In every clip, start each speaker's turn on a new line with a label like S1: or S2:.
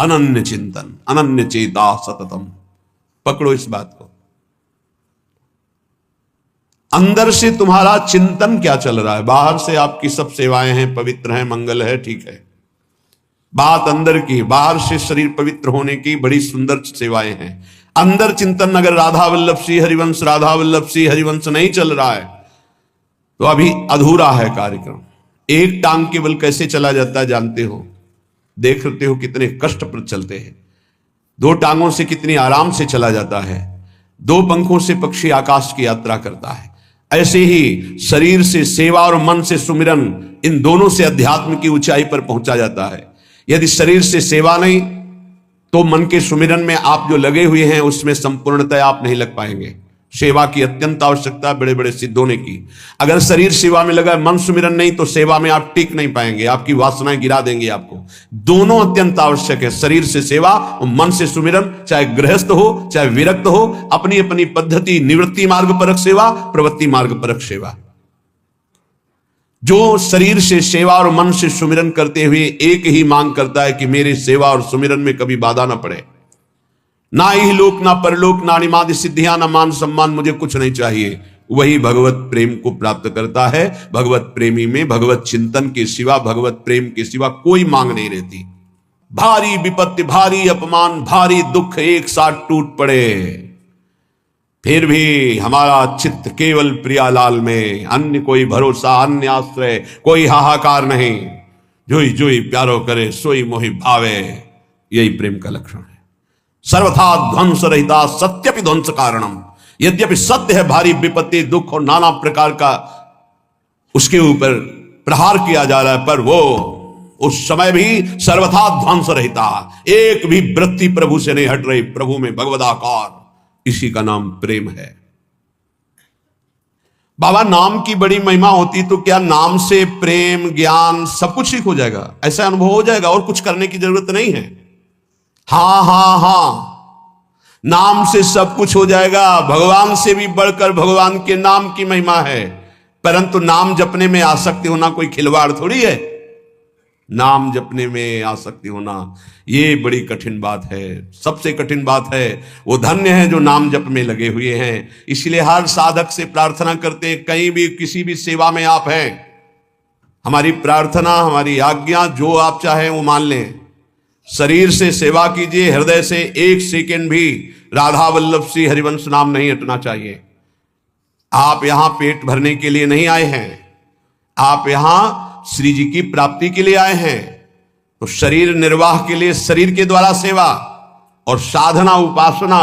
S1: अनन्य चिंतन, अनन्य चेता सततम। पकड़ो इस बात को। अंदर से तुम्हारा चिंतन क्या चल रहा है? बाहर से आपकी सब सेवाएं हैं, पवित्र हैं, मंगल है, ठीक है। बात अंदर की, बाहर से शरीर पवित्र होने की बड़ी सुंदर सेवाएं हैं। अंदर चिंतन अगर राधा वल्लभ सिंह हरिवंश, राधा वल्लभ सिंह हरिवंश नहीं चल रहा है तो अभी अधूरा है कार्यक्रम। एक टांग केवल कैसे चला जाता है जानते हो? देखते हो कितने कष्ट पर चलते हैं। दो टांगों से कितनी आराम से चला जाता है। दो पंखों से पक्षी आकाश की यात्रा करता है। ऐसे ही शरीर से सेवा और मन से सुमिरन, इन दोनों से अध्यात्म की ऊंचाई पर पहुंचा जाता है। यदि शरीर से सेवा नहीं तो मन के सुमिरन में आप जो लगे हुए हैं उसमें संपूर्णतः आप नहीं लग पाएंगे। सेवा की अत्यंत आवश्यकता बड़े बड़े सिद्धों ने की। अगर शरीर सेवा में लगा, मन सुमिरन नहीं, तो सेवा में आप टिक नहीं पाएंगे, आपकी वासनाएं गिरा देंगी आपको। दोनों अत्यंत आवश्यक है, शरीर से सेवा और मन से सुमिरन। चाहे गृहस्थ हो, चाहे विरक्त हो, अपनी अपनी पद्धति, निवृत्ति मार्ग परक सेवा, प्रवृत्ति मार्ग परक सेवा। जो शरीर से सेवा और मन से सुमिरन करते हुए एक ही मांग करता है कि मेरे सेवा और सुमिरन में कभी बाधा ना पड़े, ना ही लोक ना परलोक, ना निमादि सिद्धियां, ना मान सम्मान, मुझे कुछ नहीं चाहिए, वही भगवत प्रेम को प्राप्त करता है। भगवत प्रेमी में भगवत चिंतन के सिवा, भगवत प्रेम के सिवा कोई मांग नहीं रहती। भारी विपत्ति, भारी अपमान, भारी दुख एक साथ टूट पड़े, फिर भी हमारा चित्त केवल प्रियालाल में, अन्य कोई भरोसा, अन्य आश्रय, कोई हाहाकार नहीं। जोई जोई प्यारो करे सोई मोहि भावे, यही प्रेम का लक्षण है। सर्वथा ध्वंस रहिता सत्यपि ध्वंस कारणम। यद्यपि सत्य है भारी विपत्ति, दुख और नाना प्रकार का उसके ऊपर प्रहार किया जा रहा है, पर वो उस समय भी सर्वथा ध्वंस रहिता, एक भी वृत्ति प्रभु से नहीं हट रही। प्रभु में भगवदाकार, इसी का नाम प्रेम है। बाबा नाम की बड़ी महिमा होती तो क्या नाम से प्रेम, ज्ञान सब कुछ ठीक हो जाएगा? ऐसा अनुभव हो जाएगा और कुछ करने की जरूरत नहीं है। हां हां हां, नाम से सब कुछ हो जाएगा। भगवान से भी बढ़कर भगवान के नाम की महिमा है, परंतु नाम जपने में आसक्ति होना कोई खिलवाड़ थोड़ी है। नाम जपने में आसक्ति होना ये बड़ी कठिन बात है, सबसे कठिन बात है। वो धन्य है जो नाम जप में लगे हुए हैं। इसलिए हर साधक से प्रार्थना करते हैं, कहीं भी किसी भी सेवा में आप हैं, हमारी प्रार्थना, हमारी आज्ञा, जो आप चाहें वो मान लें। शरीर से सेवा कीजिए, हृदय से एक सेकंड भी राधा वल्लभ सिंह हरिवंश नाम नहीं हटना चाहिए। आप यहां पेट भरने के लिए नहीं आए हैं, आप यहां श्री जी की प्राप्ति के लिए आए हैं। तो शरीर निर्वाह के लिए शरीर के द्वारा सेवा, और साधना उपासना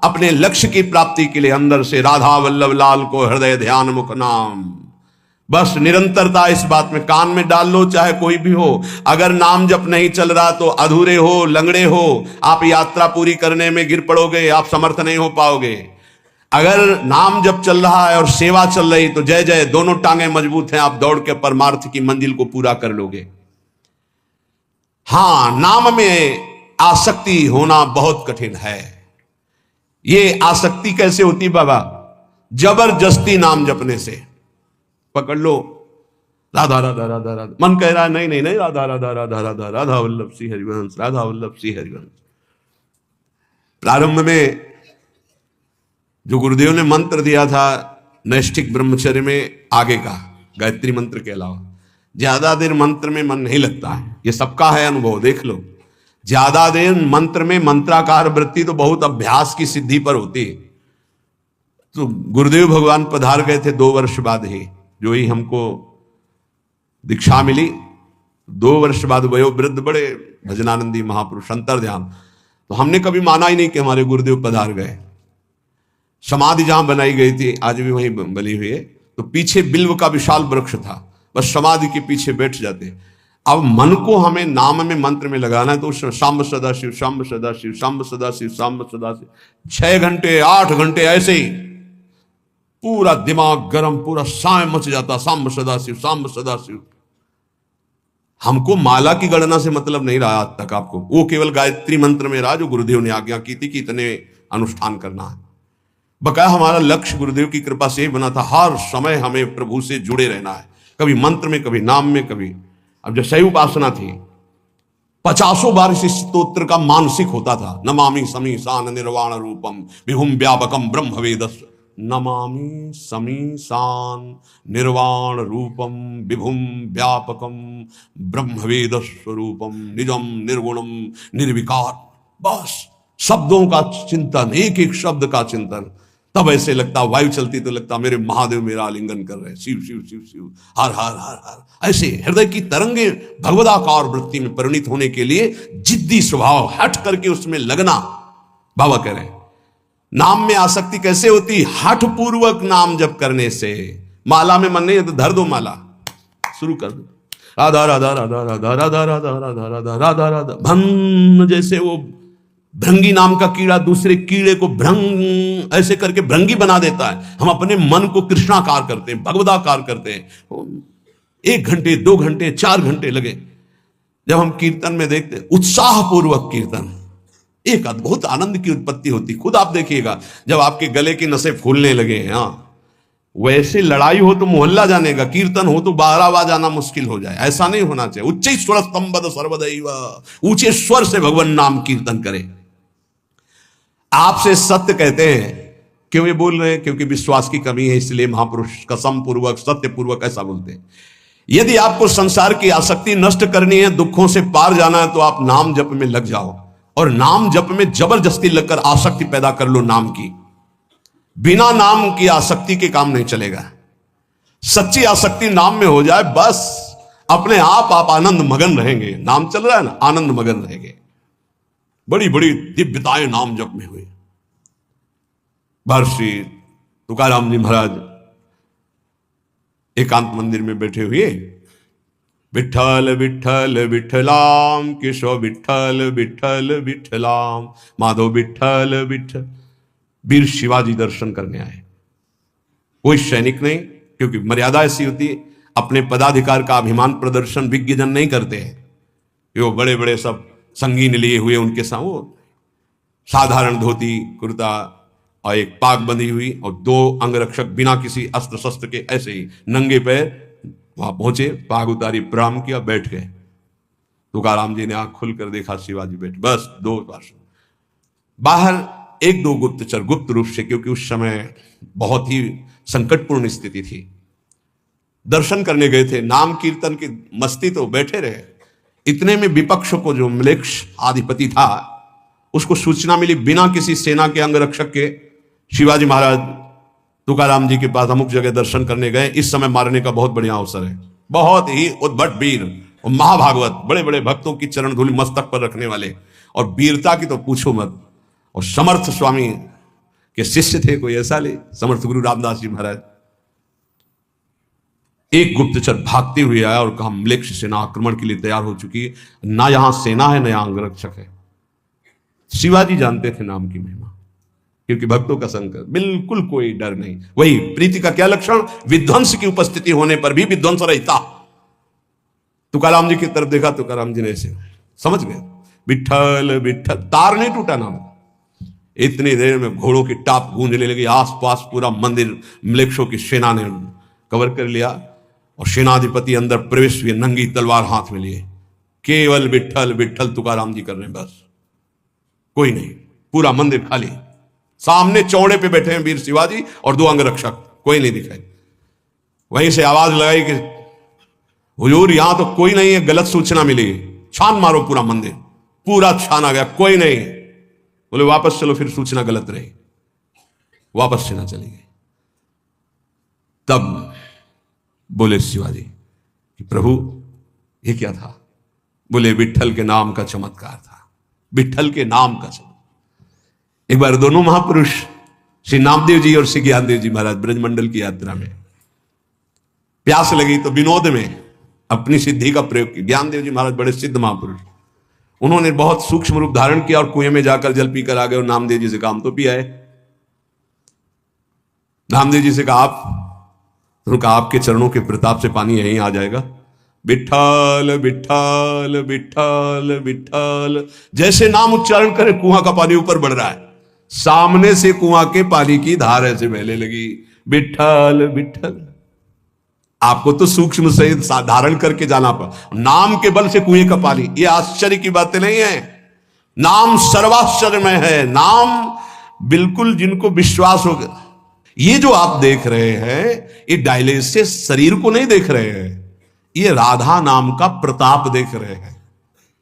S1: अपने लक्ष्य की प्राप्ति के लिए अंदर से राधा वल्लभ लाल को हृदय ध्यान मुख नाम। बस निरंतरता इस बात में कान में डाल लो, चाहे कोई भी हो। अगर नाम जप नहीं चल रहा तो अधूरे हो, लंगड़े हो, आप यात्रा पूरी करने में गिर पड़ोगे, आप समर्थ नहीं हो पाओगे। अगर नाम जप चल रहा है और सेवा चल रही तो जय जय, दोनों टांगे मजबूत हैं, आप दौड़ के परमार्थ की मंजिल को पूरा कर लोगे। हां, नाम में आसक्ति होना बहुत कठिन है। ये आसक्ति कैसे होती बाबा? जबरदस्ती नाम जपने से। पकड़ लो, राधा राधा राधा राधा, मन कह रहा है नहीं नहीं नहीं, राधा राधा राधा राधा, राधा वल्लभ सिंह हरिवंश, राधा वल्लभ सिंह हरिवंश। प्रारंभ में जो गुरुदेव ने मंत्र दिया था नैष्ठिक ब्रह्मचर्य में, आगे का गायत्री मंत्र के अलावा ज्यादा देर मंत्र में मन नहीं लगता है। ये सबका है अनुभव, देख लो। ज्यादा देर मंत्र में, मंत्राकार वृत्ति तो बहुत अभ्यास की सिद्धि पर होती है। तो गुरुदेव भगवान पधार गए थे 2 वर्ष बाद ही, जो ही हमको दीक्षा मिली। 2 वर्ष बाद वयोवृद्ध बड़े भजनानंदी महापुरुष अंतर्ध्यान, तो हमने कभी माना ही नहीं कि हमारे गुरुदेव पधार गए। समाधि जहां बनाई गई थी, आज भी वहीं बनी हुई है, तो पीछे बिल्व का विशाल वृक्ष था, बस समाधि के पीछे बैठ जाते। अब मन को हमें नाम में, मंत्र में लगाना है, तो शाम्ब सदाशिव, शाम्ब सदाशिव, शाम्ब सदाशिव, शाम्ब सदाशिव, 6 घंटे 8 घंटे ऐसे ही पूरा दिमाग गरम, पूरा साय मच जाता, शाम्ब सदाशिव, शाम्ब सदाशिव। हमको माला की गणना से मतलब नहीं रहा आज तक आपको, वो केवल गायत्री मंत्र में रहा जो गुरुदेव ने आज्ञा की थी कि इतने अनुष्ठान करना है। बकाया हमारा लक्ष्य गुरुदेव की कृपा से ही बना था, हर समय हमें प्रभु से जुड़े रहना है, कभी मंत्र में, कभी नाम में, कभी। अब जो शैव उपासना थी, 50 बार इस स्तोत्र का मानसिक होता था। नमामि समीसान निर्वाण रूपम विभुम व्यापकम ब्रह्म वेदस्व। नमामि समीसान निर्वाण रूपम विभुम व्यापकम ब्रह्मवेद स्वरूपम निजम निर्गुणम निर्विकार। बस शब्दों का चिंतन, एक एक शब्द का चिंतन। तब ऐसे लगता, वायु चलती तो लगता मेरे महादेव मेरा आलिंगन कर रहे, शिव शिव शिव शिव, हर हर हर हर। ऐसे हृदय की तरंगे भगवदाकार वृत्ति में परिणित होने के लिए जिद्दी स्वभाव, हट करके उसमें लगना। बाबा कह रहे हैं नाम में आसक्ति कैसे होती? हठ पूर्वक नाम जप करने से। माला में मन नहीं है तो धर दो माला, शुरू कर दो, राधा राधा राधा राधा राधा राधा राधा राधा राधा राधा। भन, जैसे वो भृंगी नाम का कीड़ा दूसरे कीड़े को भ्रंग ऐसे करके भृंगी बना देता है, हम अपने मन को कृष्णाकार करते हैं, भगवदाकार करते हैं। 1 घंटे 2 घंटे 4 घंटे लगे। जब हम कीर्तन में देखते उत्साह पूर्वक कीर्तन, एक अद्भुत आनंद की उत्पत्ति होती। खुद आप देखिएगा जब आपके गले की नसें फूलने लगे, हाँ वैसे लड़ाई हो तो मोहल्ला जानेगा, कीर्तन हो तो बारावा जाना मुश्किल हो जाए। ऐसा नहीं होना चाहिए। उच्च स्वर स्तंभद सर्वदैव, ऊंचे स्वर से भगवान नाम कीर्तन करें। आपसे सत्य कहते हैं, क्यों ये बोल रहे हैं? क्योंकि विश्वास की कमी है, इसलिए महापुरुष कसम पूर्वक सत्य पूर्वक ऐसा बोलते हैं। यदि आपको संसार की आसक्ति नष्ट करनी है, दुखों से पार जाना है, तो आप नाम जप में लग जाओ और नाम जप में जबरदस्ती लगकर आसक्ति पैदा कर लो नाम की। बिना नाम की आसक्ति के काम नहीं चलेगा। सच्ची आसक्ति नाम में हो जाए, बस अपने आप आनंद मगन रहेंगे। नाम चल रहा है ना, आनंद मगन रहेंगे। बड़ी बड़ी दिव्यताएं नाम जप में हुई। महर्षि तुकाराम जी महाराज एकांत मंदिर में बैठे हुए, विठ्ठल विठ्ठल विठ्ठलाम, केशव विठ्ठल विठ्ठल विठ्ठलाम, माधव विठ्ठल विठ्ठल। वीर शिवाजी दर्शन करने आए। कोई सैनिक नहीं, क्योंकि मर्यादा ऐसी होती है, अपने पदाधिकार का अभिमान प्रदर्शन विज्ञजन नहीं करते हैं। वो बड़े बड़े सब संगीन लिए हुए उनके साथ, वो साधारण धोती कुर्ता और एक पाग बंधी हुई और 2 अंगरक्षक बिना किसी अस्त्र शस्त्र के ऐसे ही नंगे पैर वहां पहुंचे, पाग उतारी, प्रणाम किया, बैठ गए। तुकाराम जी ने आंख खुलकर देखा, शिवाजी बैठ, बस 2 पार्षद। बाहर 1-2 गुप्तचर गुप्त रूप से, क्योंकि उस समय बहुत ही संकटपूर्ण स्थिति थी, दर्शन करने गए थे। नाम कीर्तन की मस्ती तो बैठे रहे। इतने में विपक्ष को, जो म्लेच्छ आधिपति था, उसको सूचना मिली, बिना किसी सेना के अंगरक्षक के शिवाजी महाराज तुकाराम जी के पास अमुक जगह दर्शन करने गए। इस समय मारने का बहुत बढ़िया अवसर है। बहुत ही उद्भट वीर और महाभागवत, बड़े बड़े भक्तों की चरण धूलि मस्तक पर रखने वाले, और वीरता की तो पूछो मत। और समर्थ स्वामी के शिष्य थे, कोई ऐसा ले, समर्थ गुरु रामदास जी महाराज। एक गुप्तचर भागते हुए आया और कहा, म्लेच्छ सेना आक्रमण के लिए तैयार हो चुकी है, ना यहां सेना है ना यहां अंगरक्षक है। शिवाजी जानते थे नाम की महिमा, क्योंकि भक्तों का संकट, बिल्कुल कोई डर नहीं। वही प्रीति का क्या लक्षण? विध्वंस की उपस्थिति होने पर भी विध्वंस रहता। तुकाराम जी की तरफ देखा, तुकाराम जी ने ऐसे समझ गए, विठ्ठल विठ्ठल, तार नहीं टूटा नाम। इतनी देर में घोड़ों की टाप गूंजने लगी, आसपास पूरा मंदिर म्लेच्छों की सेना ने कवर कर लिया और सेनाधिपति अंदर प्रवेश हुए, नंगी तलवार हाथ में लिए। केवल विठ्ठल विठ्ठल तुकाराम जी कर रहे हैं, बस कोई नहीं। पूरा मंदिर खाली, सामने चौड़े पे बैठे हैं वीर शिवाजी और 2 अंगरक्षक, कोई नहीं दिखाई। वहीं से आवाज लगाई कि हुजूर यहां तो कोई नहीं है, गलत सूचना मिली, छान मारो पूरा मंदिर। पूरा छान आ गया, कोई नहीं। बोले वापस चलो, फिर सूचना गलत रही, वापस सेना चली गई। तब बोले शिवाजी कि प्रभु ये क्या था? बोले विठ्ठल के नाम का चमत्कार था, विठ्ठल के नाम का चमत्कार। एक बार दोनों महापुरुष श्री नामदेव जी और श्री ज्ञानदेव जी महाराज ब्रजमंडल की यात्रा में, प्यास लगी तो विनोद में अपनी सिद्धि का प्रयोग किया। ज्ञानदेव जी महाराज बड़े सिद्ध महापुरुष, उन्होंने बहुत सूक्ष्म रूप धारण किया और कुएं में जाकर जल पीकर आ गए और नामदेव जी से कहा हम तो पी आए। नामदेव जी से कहा आप, उन्होंने कहा आपके चरणों के प्रताप से पानी यहीं आ जाएगा। विठ्ठल विठ्ठल विठ्ठल विठ्ठल, जैसे नाम उच्चारण करे कुआं का पानी ऊपर बढ़ रहा है, सामने से कुआं के पानी की धार ऐसे बहने लगी। विठ्ठल विठ्ठल, आपको तो सूक्ष्म से धारण करके जाना पड़ा। नाम के बल से कुएं का पानी, ये आश्चर्य की बातें नहीं है। नाम सर्वाश्चर्यमय है। नाम बिल्कुल जिनको विश्वास होगा। ये जो आप देख रहे हैं ये डायलिसिस शरीर को नहीं देख रहे हैं, ये राधा नाम का प्रताप देख रहे हैं।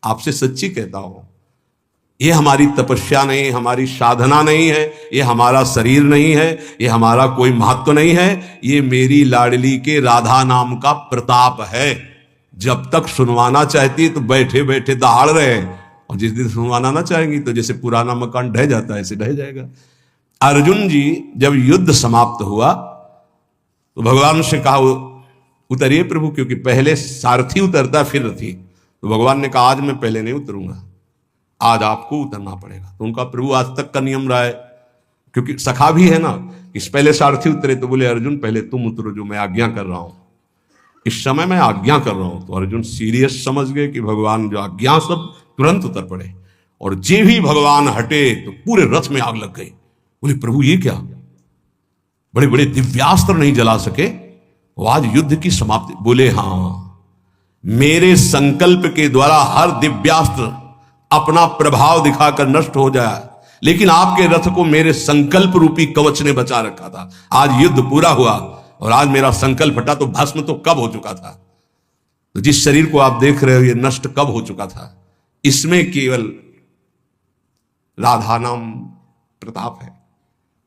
S1: आपसे सच्ची कहता हूं, ये हमारी तपस्या नहीं, हमारी साधना नहीं है, ये हमारा शरीर नहीं है, ये हमारा कोई महत्व नहीं है, ये मेरी लाडली के राधा नाम का प्रताप है। जब तक सुनवाना चाहती है तो बैठे बैठे दहाड़ रहे हैं, और जिस दिन सुनवाना ना चाहेंगी तो जैसे पुराना मकान ढह जाता है ऐसे ढह जाएगा। अर्जुन जी जब युद्ध समाप्त हुआ तो भगवान से कहा उतरिए प्रभु, क्योंकि पहले सारथी उतरता फिर रथी। तो भगवान ने कहा आज मैं पहले नहीं उतरूंगा, आज आपको उतरना पड़ेगा। तो उनका प्रभु आज तक का नियम रहा है, क्योंकि सखा भी है ना, इस पहले सारथी उतरे तो बोले अर्जुन पहले तुम उतरो, जो मैं आज्ञा कर रहा हूं, इस समय मैं आज्ञा कर रहा हूं। तो अर्जुन सीरियस समझ गए कि भगवान जो आज्ञा, सब तुरंत उतर पड़े। और जे भी भगवान हटे तो पूरे रथ में आग लग गई। बोले प्रभु ये क्या, बड़े बड़े दिव्यास्त्र नहीं जला सके, वो आज युद्ध की समाप्ति। बोले हाँ, मेरे संकल्प के द्वारा हर दिव्यास्त्र अपना प्रभाव दिखाकर नष्ट हो जाए, लेकिन आपके रथ को मेरे संकल्प रूपी कवच ने बचा रखा था। आज युद्ध पूरा हुआ और आज मेरा संकल्प हटा तो भस्म तो कब हो चुका था। तो जिस शरीर को आप देख रहे हो ये नष्ट कब हो चुका था। इसमें केवल राधा नाम प्रताप है,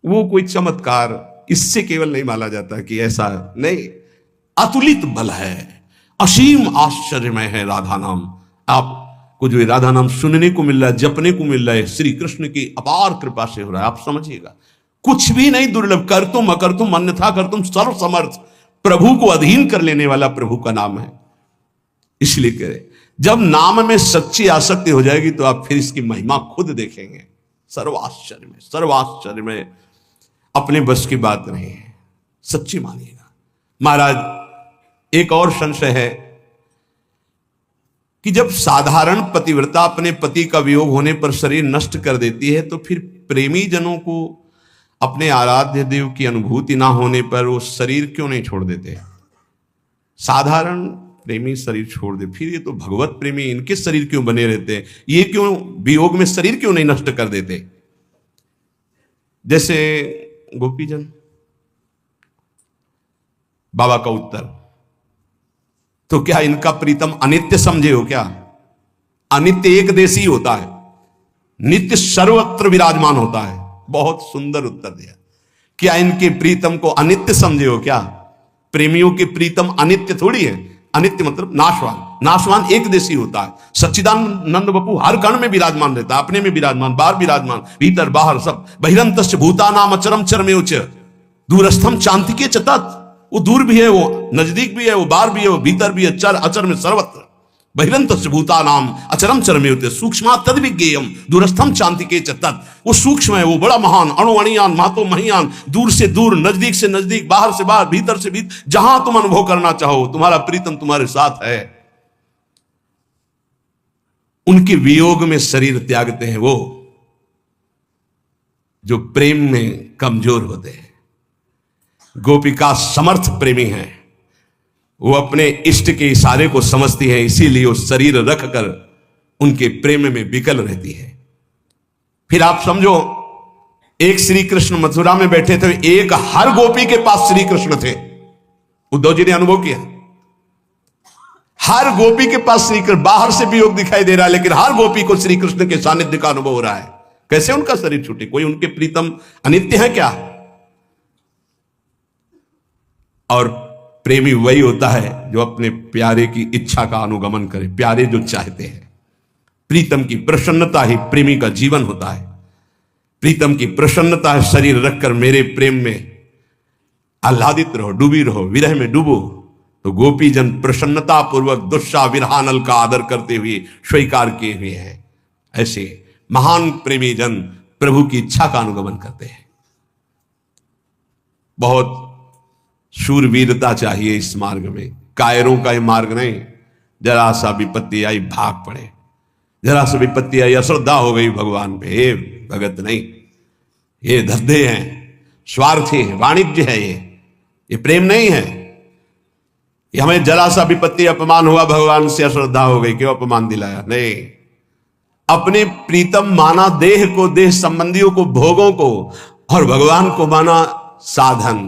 S1: वो कोई चमत्कार इससे केवल नहीं माना जाता कि ऐसा नहीं, अतुलित बल है, असीम आश्चर्यमय है राधा नाम। आपको जो राधा नाम सुनने को मिल रहा है, जपने को मिल रहा है, श्री कृष्ण की अपार कृपा से हो रहा है। आप समझिएगा, कुछ भी नहीं दुर्लभ, कर तुम अकर तुम अन्यथा कर तुम, सर्व समर्थ, प्रभु को अधीन कर लेने वाला प्रभु का नाम है। इसलिए कह रहे, जब नाम में सच्ची आसक्ति हो जाएगी तो आप फिर इसकी महिमा खुद देखेंगे। सर्वाश्चर्य में, सर्वाश्चर्य में, अपने बस की बात नहीं है, सच्ची मानिएगा। महाराज एक और संशय है कि जब साधारण पतिव्रता अपने पति का वियोग होने पर शरीर नष्ट कर देती है, तो फिर प्रेमी जनों को अपने आराध्य देव की अनुभूति ना होने पर वो शरीर क्यों नहीं छोड़ देते। साधारण प्रेमी शरीर छोड़ दे, फिर ये तो भगवत प्रेमी, इनके शरीर क्यों बने रहते हैं, ये क्यों वियोग में शरीर क्यों नहीं नष्ट कर देते। जैसे गोपीजन, बाबा का उत्तर, तो क्या इनका प्रीतम अनित्य समझे हो क्या। अनित्य एक देशी होता है, नित्य सर्वत्र विराजमान होता है। बहुत सुंदर उत्तर दिया। क्या इनके प्रीतम को अनित्य समझे हो क्या। प्रेमियों के प्रीतम अनित्य थोड़ी है, अनित्य मतलब नाशवान। नाशवान एक देशी होता है। सच्चिदानंद बपू हर कण में विराजमान रहता है, अपने में विराजमान, बाहर विराजमान, भीतर बाहर सब। बहिरंतश्च भूतानाम अचरम चरमेउच दूरस्थम चांतिके च तत्। वो दूर भी है, वो नजदीक भी है, वो बाहर भी है, वो भीतर भी है, चर अचर में सर्वत्र। बहिरंतश्च भूतानाम अचरम चरमेउच सूक्ष्मा तद्विज्ञेयम दूरस्थम चांतिके च तत्। वो सूक्ष्म है, वो बड़ा महान, अणु अणियान महतो महियान, दूर से दूर, नजदीक से नजदीक, बाहर से बाहर, भीतर से भीतर, जहां तुम अनुभव करना चाहो तुम्हारा प्रीतम तुम्हारे साथ है। उनके वियोग में शरीर त्यागते हैं वो जो प्रेम में कमजोर होते हैं। गोपिका समर्थ प्रेमी है, वो अपने इष्ट के इशारे को समझती है, इसीलिए वो शरीर रखकर उनके प्रेम में विकल रहती है। फिर आप समझो, एक श्री कृष्ण मथुरा में बैठे थे, एक हर गोपी के पास श्री कृष्ण थे। उद्धव जी ने अनुभव किया, हर गोपी के पास श्री कृष्ण। बाहर से वियोग दिखाई दे रहा है, लेकिन हर गोपी को श्री कृष्ण के सानिध्य का अनुभव हो रहा है। कैसे उनका शरीर छूटे। कोई उनके प्रीतम अनित्य है क्या। और प्रेमी वही होता है जो अपने प्यारे की इच्छा का अनुगमन करे, प्यारे जो चाहते हैं। प्रीतम की प्रसन्नता ही प्रेमी का जीवन होता है। प्रीतम की प्रसन्नता है शरीर रखकर मेरे प्रेम में आह्लादित रहो, डूबी रहो, विरह में डूबो। तो गोपी जन प्रसन्नता पूर्वक दुस्सा विरहानल का आदर करते हुए स्वीकार किए हुए हैं। ऐसे महान प्रेमी जन प्रभु की इच्छा का अनुगमन करते हैं। बहुत शूरवीरता चाहिए इस मार्ग में। कायरों का ये मार्ग नहीं। जरा सा विपत्ति आई भाग पड़े, जरा सा विपत्ति आई अश्रद्धा हो गई भगवान पे, हे भगत नहीं, ये धंधे हैं, स्वार्थी है, वाणिज्य है, ये प्रेम नहीं है। ये हमें जरा सा विपत्ति अपमान हुआ, भगवान से अश्रद्धा हो गई, क्यों अपमान दिलाया? नहीं, अपने प्रीतम माना देह को, देह संबंधियों को, भोगों को, और भगवान को माना साधन।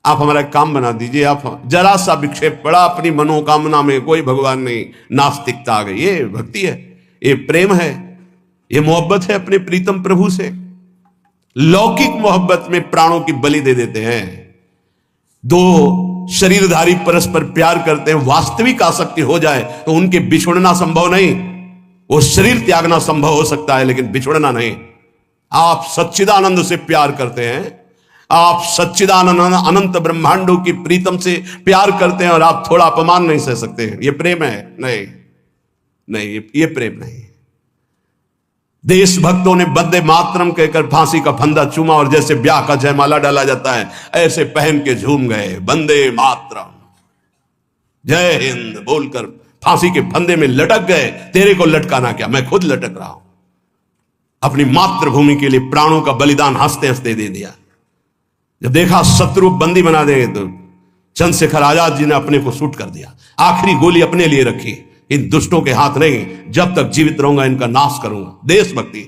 S1: आप हमारा काम बना दीजिए। आप जरा सा विक्षेप पड़ा अपनी मनोकामना में, कोई भगवान नहीं, नास्तिकता आ गई। ये भक्ति है, ये प्रेम है, ये मोहब्बत है अपने प्रीतम प्रभु से। लौकिक मोहब्बत में प्राणों की बलि दे देते हैं। दो शरीरधारी परस्पर प्यार करते हैं, वास्तविक आसक्ति हो जाए तो उनके बिछुड़ना संभव नहीं। वो शरीर त्यागना संभव हो सकता है लेकिन बिछुड़ना नहीं। आप सच्चिदानंद से प्यार करते हैं, आप सच्चिदानंद अनंत ब्रह्मांडों की प्रीतम से प्यार करते हैं और आप थोड़ा अपमान नहीं सह सकते। ये प्रेम है? नहीं नहीं, ये प्रेम नहीं। देशभक्तों ने वंदे मातरम कहकर फांसी का फंदा चूमा और जैसे ब्याह का जयमाला डाला जाता है ऐसे पहन के झूम गए, वंदे मातरम जय हिंद बोलकर फांसी के फंदे में लटक गए। तेरे को लटकाना क्या, मैं खुद लटक रहा हूं। अपनी मातृभूमि के लिए प्राणों का बलिदान हंसते हंसते दे दिया। जब देखा शत्रु बंदी बना देंगे तो चंद्रशेखर आजाद जी ने अपने को शूट कर दिया। आखिरी गोली अपने लिए रखी, इन दुष्टों के हाथ नहीं, जब तक जीवित रहूंगा इनका नाश करूंगा। देशभक्ति,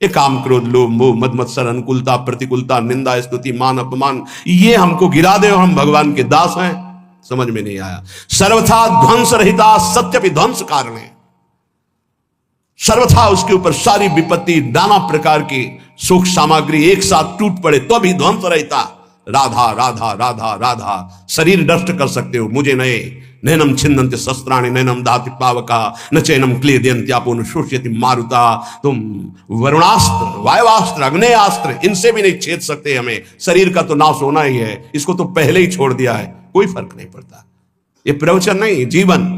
S1: ये काम, क्रोध, लोभ, मोह, मद मत्सर, अनुकूलता, प्रतिकूलता, निंदा, स्तुति, मान, अपमान, ये हमको गिरा दे और हम भगवान के दास हैं, समझ में नहीं आया। सर्वथा ध्वंस रहिता सत्य भी ध्वंस कारण है। सर्वथा उसके ऊपर सारी विपत्ति, नाना प्रकार की सुख सामग्री एक साथ टूट पड़े तो भी ध्वंस रहता। राधा राधा राधा राधा, शरीर नष्ट कर सकते हो, मुझे नहीं। नैनम छिन्दन्ति शस्त्राणि नैनम दाति पावका न चैनम क्लेदयन्त्यापो शोष्यति मारुता। तुम वरुणास्त्र, वायुवास्त्र, अग्नेयास्त्र, इनसे भी नहीं छेद सकते हमें। शरीर का तो नाश होना ही है, इसको तो पहले ही छोड़ दिया है, कोई फर्क नहीं पड़ता। ये प्रवचन नहीं, जीवन।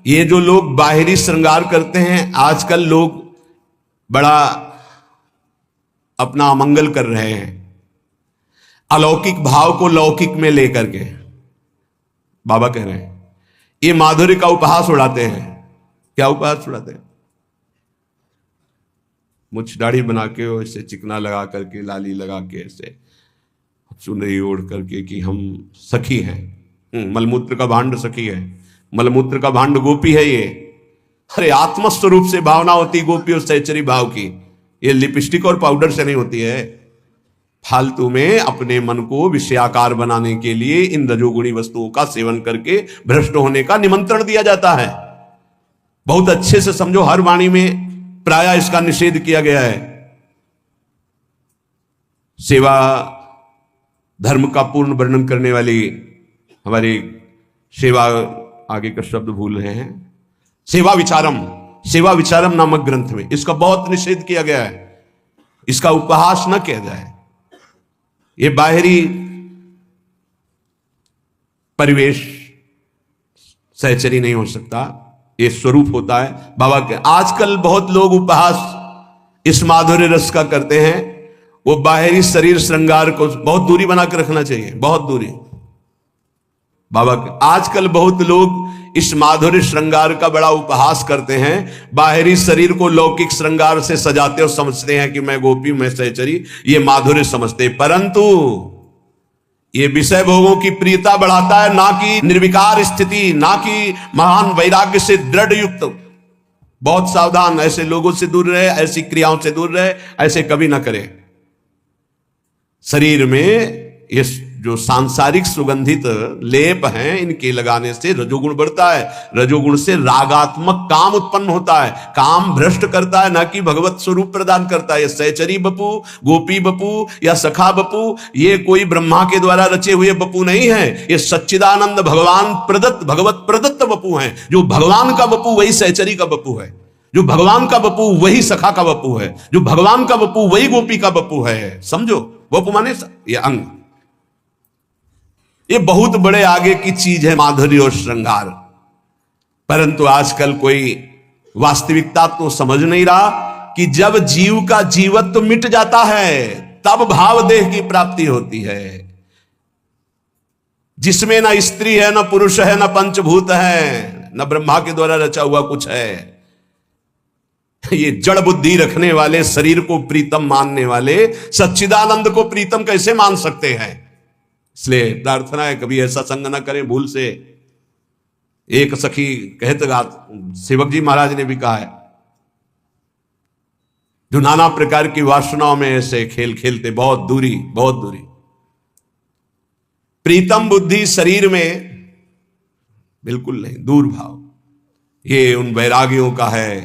S1: ये जो लोग बाहरी श्रृंगार करते हैं, आजकल लोग बड़ा अपना अमंगल कर रहे हैं, अलौकिक भाव को लौकिक में लेकर के। बाबा कह रहे हैं ये माधुर्य का उपहास उड़ाते हैं। क्या उपहास उड़ाते हैं? मुझ दाढ़ी बना के, ऐसे चिकना लगा करके, लाली लगा के, ऐसे चुनरी ओढ़ करके कि हम सखी हैं। मलमूत्र का भांड सखी है, मलमूत्र का भांड गोपी है ये। अरे आत्मस्वरूप से भावना होती गोपी और सहचरी भाव की, ये लिपस्टिक और पाउडर से नहीं होती है। फालतू में अपने मन को विषयाकार बनाने के लिए इन रजोगुणी वस्तुओं का सेवन करके भ्रष्ट होने का निमंत्रण दिया जाता है। बहुत अच्छे से समझो, हर वाणी में प्रायः इसका निषेध किया गया है। सेवा धर्म का पूर्ण वर्णन करने वाली हमारी सेवा, आगे का शब्द भूल रहे हैं, सेवा विचारम नामक ग्रंथ में इसका बहुत निषेध किया गया है। इसका उपहास न किया जाए। ये बाहरी परिवेश सहचरी नहीं हो सकता, ये स्वरूप होता है बाबा के। आजकल बहुत लोग उपहास इस माधुर्य रस का करते हैं। वो बाहरी शरीर श्रृंगार को बहुत दूरी बना के रखना चाहिए, बहुत दूरी। बाबा के आजकल बहुत लोग इस माधुर्य श्रृंगार का बड़ा उपहास करते हैं। बाहरी शरीर को लौकिक श्रृंगार से सजाते और समझते हैं कि मैं गोपी, मैं सहचरी, ये माधुर्य समझते। परंतु ये विषय भोगों की प्रियता बढ़ाता है, ना कि निर्विकार स्थिति, ना कि महान वैराग्य से दृढ़ युक्त। बहुत सावधान, ऐसे लोगों से दूर रहे, ऐसी क्रियाओं से दूर रहे, ऐसे कभी ना करें। शरीर में ये जो सांसारिक सुगंधित लेप हैं, इनके लगाने से रजोगुण बढ़ता है। रजोगुण से रागात्मक काम उत्पन्न होता है, काम भ्रष्ट करता है, ना कि भगवत स्वरूप प्रदान करता है। ये सहचरी बपू, गोपी बपू या सखा बपू, ये कोई ब्रह्मा के द्वारा रचे हुए बपू नहीं है। ये सच्चिदानंद भगवान प्रदत्त, भगवत प्रदत्त बपू हैं। जो भगवान का बपू वही सहचरी का बपू है, जो भगवान का बपू वही सखा का बपू है, जो भगवान का बपू वही गोपी का बपू है। समझो, बपू माने ये अंग। ये बहुत बड़े आगे की चीज है माधुर्य और श्रृंगार। परंतु आजकल कोई वास्तविकता तो समझ नहीं रहा कि जब जीव का जीवत्व मिट जाता है तब भाव देह की प्राप्ति होती है, जिसमें न स्त्री है, न पुरुष है, न पंचभूत है, न ब्रह्मा के द्वारा रचा हुआ कुछ है। ये जड़ बुद्धि रखने वाले, शरीर को प्रीतम मानने वाले सच्चिदानंद को प्रीतम कैसे मान सकते हैं? इसलिए प्रार्थना है कभी ऐसा संग ना करें भूल से। एक सखी कहते सेवक जी महाराज ने भी कहा है, जो नाना प्रकार की वासनाओं में ऐसे खेल खेलते, बहुत दूरी, बहुत दूरी। प्रीतम बुद्धि शरीर में बिल्कुल नहीं, दूर भाव। ये उन वैरागियों का है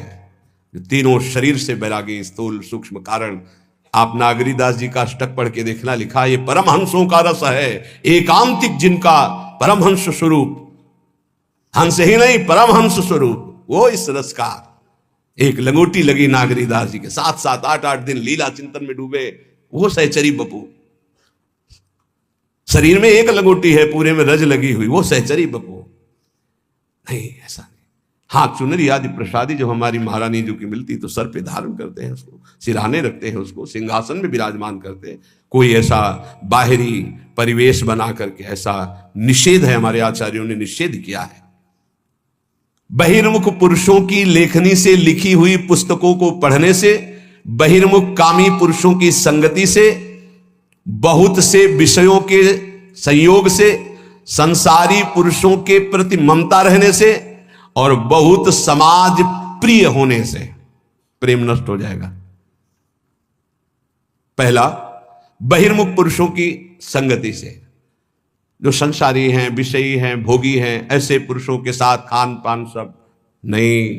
S1: जो तीनों शरीर से वैरागी, स्थूल सूक्ष्म कारण। आप नागरीदास जी का अष्टक पढ़ के देखना, लिखा ये परमहंसों का रस है, एकांतिक जिनका परमहंस स्वरूप। हंस ही नहीं, परमहंस स्वरूप। वो इस रस का एक लंगोटी लगी नागरीदास जी के साथ साथ 8-8 दिन लीला चिंतन में डूबे। वो सहचरी बपू, शरीर में एक लंगोटी है, पूरे में रज लगी हुई, वो सहचरी बपू नहीं, ऐसा नहीं। हाँ, चुनरी आदि प्रसादी जो हमारी महारानी जो की मिलती तो सर पे धारण करते हैं उसको, सिरहाने रखते हैं उसको, सिंहासन में विराजमान करते हैं। कोई ऐसा बाहरी परिवेश बना करके ऐसा निषेध है, हमारे आचार्यों ने निषेध किया है। बहिर्मुख पुरुषों की लेखनी से लिखी हुई पुस्तकों को पढ़ने से, बहिर्मुख कामी पुरुषों की संगति से, बहुत से विषयों के संयोग से, संसारी पुरुषों के प्रति ममता रहने से और बहुत समाज प्रिय होने से प्रेम नष्ट हो जाएगा। पहला, बहिर्मुख पुरुषों की संगति से, जो संसारी हैं, विषयी हैं, भोगी हैं, ऐसे पुरुषों के साथ खान पान सब नहीं।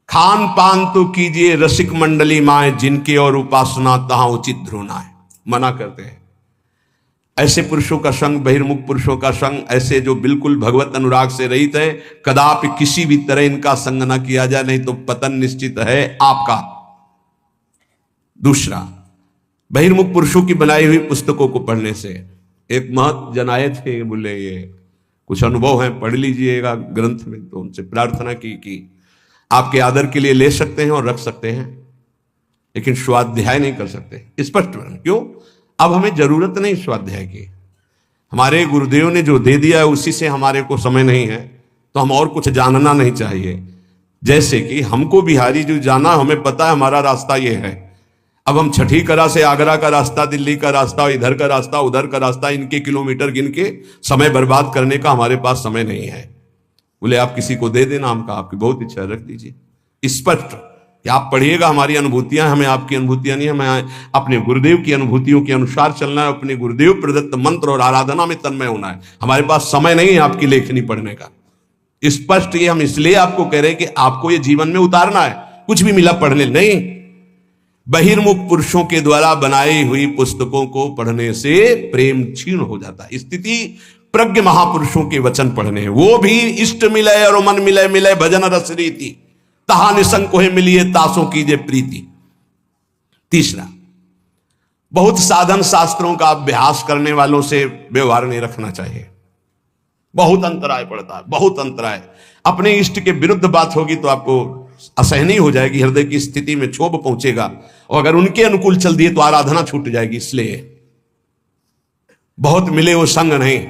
S1: खान पान तो कीजिए रसिक मंडली माए, जिनके और उपासना तहां उचित ध्रुना है, मना करते हैं। ऐसे पुरुषों का संग, बहिर्मुख पुरुषों का संग, ऐसे जो बिल्कुल भगवत अनुराग से रहित है, कदापि किसी भी तरह इनका संग ना किया जाए, नहीं तो पतन निश्चित है आपका। दूसरा, बहिर्मुख पुरुषों की बनाई हुई पुस्तकों को पढ़ने से, एक महत जन आए थे, बोले ये कुछ अनुभव है, पढ़ लीजिएगा ग्रंथ में। तो उनसे प्रार्थना की कि आपके आदर के लिए ले सकते हैं और रख सकते हैं, लेकिन स्वाध्याय नहीं कर सकते। स्पष्ट क्यों? अब हमें जरूरत नहीं स्वाध्याय की, हमारे गुरुदेव ने जो दे दिया है उसी से हमारे को समय नहीं है, तो हम और कुछ जानना नहीं चाहिए। जैसे कि हमको बिहारी जो जाना, हमें पता है हमारा रास्ता ये है। अब हम छठी करा से आगरा का रास्ता, दिल्ली का रास्ता, इधर का रास्ता, उधर का रास्ता, इनके किलोमीटर गिन के समय बर्बाद करने का हमारे पास समय नहीं है। बोले आप किसी को दे देना, हम कहा आपकी बहुत इच्छा रख दीजिए। स्पष्ट कि आप पढ़िएगा, हमारी अनुभूतियां, हमें आपकी अनुभूतियां नहीं, हमें अपने गुरुदेव की अनुभूतियों के अनुसार चलना है, अपने गुरुदेव प्रदत्त मंत्र और आराधना में तन्मय होना है। हमारे पास समय नहीं है आपकी लेखनी पढ़ने का। स्पष्ट ये हम इसलिए आपको कह रहे हैं कि आपको ये जीवन में उतारना है, कुछ भी मिला पढ़ने नहीं। बहिर्मुख पुरुषों के द्वारा बनाई हुई पुस्तकों को पढ़ने से प्रेम क्षीण हो जाता है। स्थिति प्रज्ञ महापुरुषों के वचन पढ़ने हैं, वो भी इष्ट मिले और मन मिले, मिले भजन रस रीति, तहा निसंग कोहे मिलिए, तासों कीजिए प्रीति। तीसरा, बहुत साधन शास्त्रों का अभ्यास करने वालों से व्यवहार नहीं रखना चाहिए, बहुत अंतराय पड़ता है, बहुत अंतराय। अपने इष्ट के विरुद्ध बात होगी तो आपको असहनीय हो जाएगी, हृदय की स्थिति में क्षोभ पहुंचेगा, और अगर उनके अनुकूल चल दिए तो आराधना छूट जाएगी। इसलिए बहुत मिले वो संग नहीं,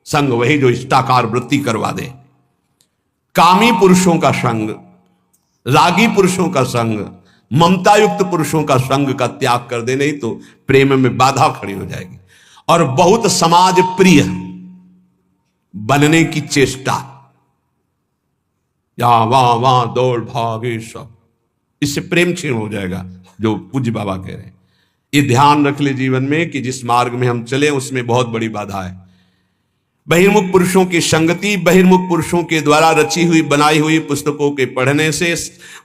S1: संग वही जो इष्टाकार वृत्ति करवा दे। कामी पुरुषों का संग, रागी पुरुषों का संग, ममता युक्त पुरुषों का संग का त्याग कर दे, नहीं तो प्रेम में बाधा खड़ी हो जाएगी। और बहुत समाज प्रिय बनने की चेष्टा, यहां वहां दौड़ भागे सब, इससे प्रेम क्षीण हो जाएगा, जो पूज्य बाबा कह रहे हैं। ये ध्यान रख ले जीवन में कि जिस मार्ग में हम चले उसमें बहुत बड़ी बाधा है। बहिर्मुख पुरुषों की संगति, बहिर्मुख पुरुषों के द्वारा रची हुई बनाई हुई पुस्तकों के पढ़ने से,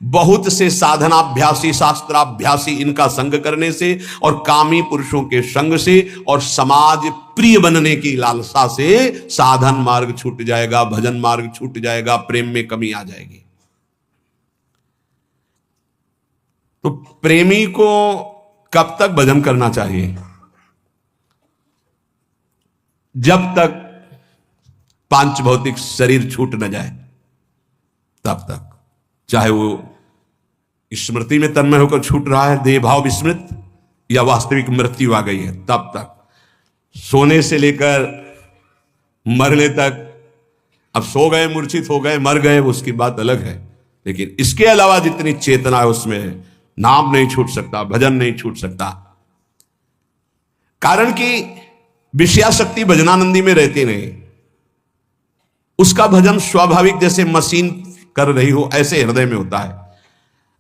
S1: बहुत से साधनाभ्यासी शास्त्राभ्यासी इनका संग करने से, और कामी पुरुषों के संग से, और समाज प्रिय बनने की लालसा से साधन मार्ग छूट जाएगा, भजन मार्ग छूट जाएगा, प्रेम में कमी आ जाएगी। तो प्रेमी को कब तक भजन करना चाहिए? जब तक पांच भौतिक शरीर छूट न जाए तब तक, चाहे वो स्मृति में तन्मय होकर छूट रहा है, देह भाव विस्मृत, या वास्तविक मृत्यु आ गई है, तब तक। सोने से लेकर मरने तक, अब सो गए, मूर्छित हो गए, मर गए, उसकी बात अलग है, लेकिन इसके अलावा जितनी चेतना है उसमें नाम नहीं छूट सकता, भजन नहीं छूट सकता। कारण कि विषयाशक्ति भजनानंदी में रहती नहीं। उसका भजन स्वाभाविक जैसे मशीन कर रही हो ऐसे हृदय में होता है।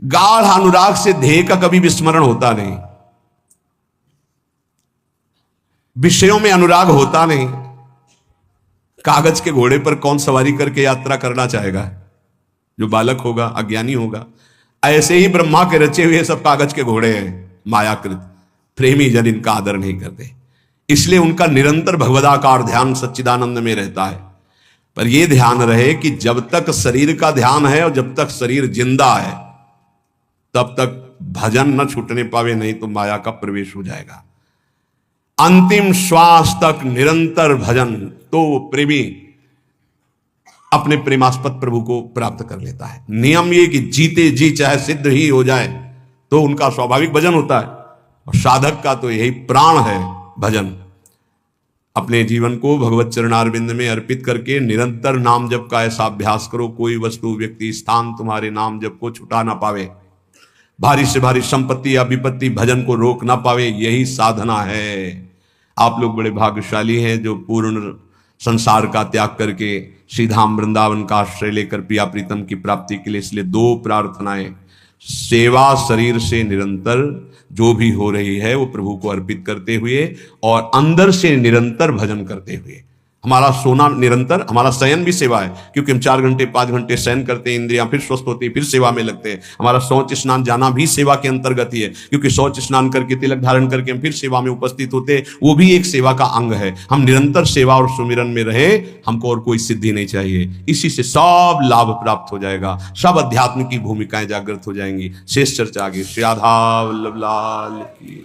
S1: गाढ़ अनुराग से ध्येय का कभी विस्मरण होता नहीं, विषयों में अनुराग होता नहीं। कागज के घोड़े पर कौन सवारी करके यात्रा करना चाहेगा? जो बालक होगा, अज्ञानी होगा। ऐसे ही ब्रह्मा के रचे हुए सब कागज के घोड़े हैं, मायाकृत। प्रेमी जन इनका आदर नहीं करते, इसलिए उनका निरंतर भगवदाकार ध्यान सच्चिदानंद में रहता है। पर यह ध्यान रहे कि जब तक शरीर का ध्यान है और जब तक शरीर जिंदा है तब तक भजन न छूटने पावे, नहीं तो माया का प्रवेश हो जाएगा। अंतिम श्वास तक निरंतर भजन तो प्रेमी अपने प्रेमास्पद प्रभु को प्राप्त कर लेता है। नियम ये कि जीते जी चाहे सिद्ध ही हो जाए तो उनका स्वाभाविक भजन होता है, और साधक का तो यही प्राण है भजन। अपने जीवन को भगवत चरणारविंद में अर्पित करके निरंतर नाम जप का ऐसा अभ्यास करो, कोई वस्तु व्यक्ति स्थान तुम्हारे नाम जप को छुटा ना पावे, भारी से भारी संपत्ति या विपत्ति भजन को रोक ना पावे। यही साधना है। आप लोग बड़े भाग्यशाली हैं जो पूर्ण संसार का त्याग करके श्रीधाम वृंदावन का आश्रय लेकर प्रिया प्रीतम की प्राप्ति के लिए। इसलिए दो प्रार्थनाएं, सेवा शरीर से निरंतर जो भी हो रही है वो प्रभु को अर्पित करते हुए, और अंदर से निरंतर भजन करते हुए। हमारा सोना निरंतर, हमारा शयन भी सेवा है, क्योंकि हम 4 घंटे 5 घंटे शयन करते हैं, इंद्रियां फिर स्वस्थ होती है, फिर सेवा में लगते हैं। हमारा शौच स्नान जाना भी सेवा के अंतर्गत ही है, क्योंकि शौच स्नान करके तिलक धारण करके हम फिर सेवा में उपस्थित होते हैं, वो भी एक सेवा का अंग है। हम निरंतर सेवा और सुमिरन में रहे, हमको और कोई सिद्धि नहीं चाहिए। इसी से सब लाभ प्राप्त हो जाएगा, सब अध्यात्म की भूमिकाएं जागृत हो जाएंगी। शेष चर्चा आगे। श्री राधा वल्लभ लाल की।